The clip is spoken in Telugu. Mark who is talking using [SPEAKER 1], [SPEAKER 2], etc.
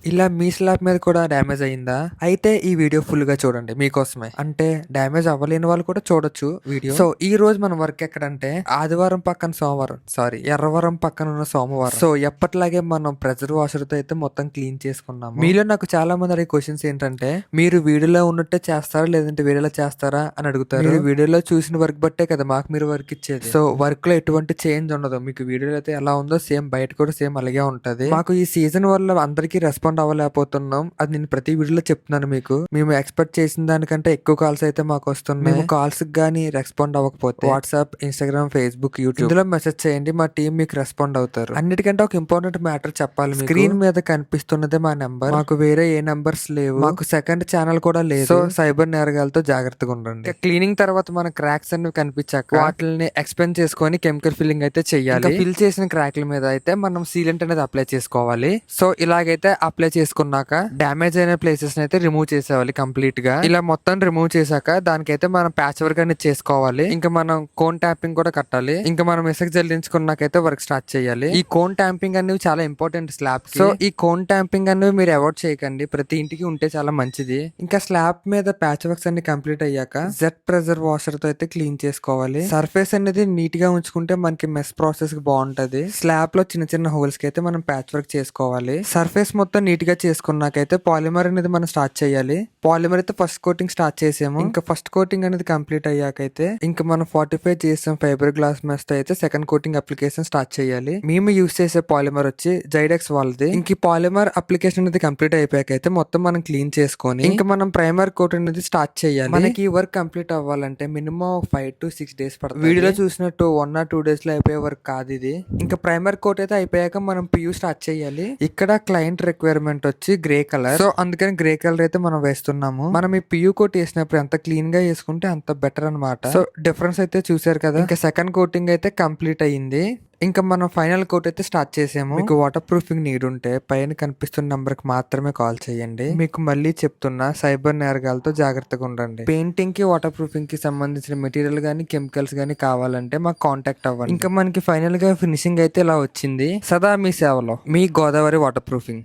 [SPEAKER 1] ఇలా మీ స్లాబ్ మీద కూడా డ్యామేజ్ అయిందా? అయితే ఈ వీడియో ఫుల్ గా చూడండి మీకోసమే. అంటే డ్యామేజ్ అవ్వలేని వాళ్ళు కూడా చూడొచ్చు వీడియో. సో ఈ రోజు మన వర్క్ ఎక్కడంటే ఆదివారం పక్కన సోమవారం, సారీ ఎర్రవరం పక్కన ఉన్న సోమవారం. సో ఎప్పటిలాగే మనం ప్రెజర్ వాషర్ తో అయితే మొత్తం క్లీన్ చేసుకున్నాము. మీలో నాకు చాలా మంది అడిగే క్వశ్చన్స్ ఏంటంటే, మీరు వీడియోలో ఉన్నట్టే చేస్తారా లేదంటే వీడియోలో చేస్తారా అని అడుగుతారు. మీరు వీడియోలో చూసిన వర్క్ బట్టే కదా మాకు మీరు వర్క్ ఇచ్చేది. సో వర్క్ లో ఎటువంటి చేంజ్ ఉండదు. మీకు వీడియోలో అయితే ఎలా ఉందో సేమ్ బయట కూడా సేమ్ అలాగే ఉంటది. మాకు ఈ సీజన్ వల్ల అందరికీ రెస్పాండ్ అవ్వలేకపోతున్నాం. అది నేను ప్రతి వీడియోలో చెప్తున్నాను మీకు. మేము ఎక్స్పెక్ట్ చేసిన దానికంటే ఎక్కువ కాల్స్ అయితే మాకు వస్తున్నాయి. మేము కాల్స్ గానీ రెస్పాండ్ అవ్వకపోతే వాట్సాప్, ఇన్స్టాగ్రామ్, ఫేస్బుక్, యూట్యూబ్ ఇందులో మెసేజ్ చేయండి. మా టీం మీకు రెస్పాండ్ అవుతారు. అన్నిటికంటే ఒక ఇంపార్టెంట్ మ్యాటర్ చెప్పాలి. స్క్రీన్ మీద కనిపిస్తున్నదే మా నెంబర్. మాకు వేరే ఏ నెంబర్స్ లేవు. మాకు సెకండ్ ఛానల్ కూడా లేదు. సో సైబర్ నేరగాలతో జాగ్రత్తగా ఉండండి. క్లీనింగ్ తర్వాత మన క్రాక్స్ అన్ని కనిపించాక వాటిని ఎక్స్పెండ్ చేసుకొని కెమికల్ ఫిల్లింగ్ అయితే చెయ్యాలి. ఫిల్ చేసిన క్రాక్ల మీద అయితే మనం సీలెంట్ అనేది అప్లై చేసుకోవాలి. సో ఇలాగైతే అప్లై చేసుకున్నాక డ్యామేజ్ అయిన ప్లేసెస్ అయితే రిమూవ్ చేసేవాలి కంప్లీట్ గా. ఇలా మొత్తం రిమూవ్ చేశాక దానికైతే మనం ప్యాచ్ వర్క్ అనేది చేసుకోవాలి. ఇంకా మనం కోన్ ట్యాపింగ్ కూడా కట్టాలి. ఇంకా మనం ఇసుక జల్లించుకున్నాకైతే వర్క్ స్టార్ట్ చేయాలి. ఈ కోన్ ట్యాంపింగ్ అనేవి చాలా ఇంపార్టెంట్ స్లాబ్. సో ఈ కోన్ ట్యాంపింగ్ అనేవి మీరు అవాయిడ్ చేయకండి. ప్రతి ఇంటికి ఉంటే చాలా మంచిది. ఇంకా స్లాబ్ మీద ప్యాచ్ వర్క్స్ అన్ని కంప్లీట్ అయ్యాక జెట్ ప్రెజర్ వాషర్ తో అయితే క్లీన్ చేసుకోవాలి. సర్ఫేస్ అనేది నీట్ గా ఉంచుకుంటే మనకి మెస్ ప్రాసెస్ బాగుంటది. స్లాబ్ లో చిన్న చిన్న హోల్స్ కి అయితే మనం ప్యాచ్ వర్క్ చేసుకోవాలి. సర్ఫేస్ మొత్తం నీట్ గా చేసుకున్నాకైతే పాలిమర్ అనేది మనం స్టార్ట్ చేయాలి. పాలిమర్ అయితే ఫస్ట్ కోటింగ్ స్టార్ట్ చేసాము. ఇంకా ఫస్ట్ కోటింగ్ అనేది కంప్లీట్ అయ్యాకైతే ఇంకా మనం 45 చేసాం ఫైబర్ గ్లాస్ మెస్ తో అయితే సెకండ్ కోటింగ్ అప్లికేషన్ స్టార్ట్ చేయాలి. మేము యూస్ చేసే పాలిమర్ వచ్చి జైడెక్స్ వాళ్ళది. ఇంక పాలిమర్ అప్లికేషన్ అనేది కంప్లీట్ అయిపోయాకైతే మొత్తం మనం క్లీన్ చేసుకొని ఇంకా మనం ప్రైమర్ కోట్ అనేది స్టార్ట్ చేయాలి. మనకి ఈ వర్క్ కంప్లీట్ అవ్వాలంటే మినిమం 5 to 6 days పడుతుంది. వీడియోలో చూసినట్టు 1 or 2 days లో అయిపోయే వర్క్ కాదు ఇది. ఇంకా ప్రైమర్ కోట్ అయితే అయిపోయాక మనం పియూ స్టార్ట్ చేయాలి. ఇక్కడ క్లయింట్ రిక్వైర్మెంట్ వచ్చి గ్రే కలర్. సో అందుకని గ్రే కలర్ అయితే మనం వేస్తున్నాము. మనం ఈ పియూ కోట్ వేసినప్పుడు ఎంత క్లీన్ గా వేసుకుంటే అంత బెటర్ అనమాట. సో డిఫరెన్స్ అయితే చూసారు కదా. ఇంకా సెకండ్ కోటింగ్ అయితే కంప్లీట్ అయ్యింది. ఇంకా మనం ఫైనల్ కోట్ అయితే స్టార్ట్ చేసాము. మీకు వాటర్ ప్రూఫింగ్ నీడ్ ఉంటే పైన కనిపిస్తున్న నంబర్ కి మాత్రమే కాల్ చేయండి. మీకు మళ్ళీ చెప్తున్నా, సైబర్ నేరగాలతో జాగ్రత్తగా ఉండండి. పెయింటింగ్ కి వాటర్ ప్రూఫింగ్ కి సంబంధించిన మెటీరియల్ గానీ కెమికల్స్ గానీ కావాలంటే మాకు కాంటాక్ట్ అవ్వండి. ఇంకా మనకి ఫైనల్ గా ఫినిషింగ్ అయితే ఇలా వచ్చింది. సదా మీ సేవలో మీ గోదావరి వాటర్ ప్రూఫింగ్.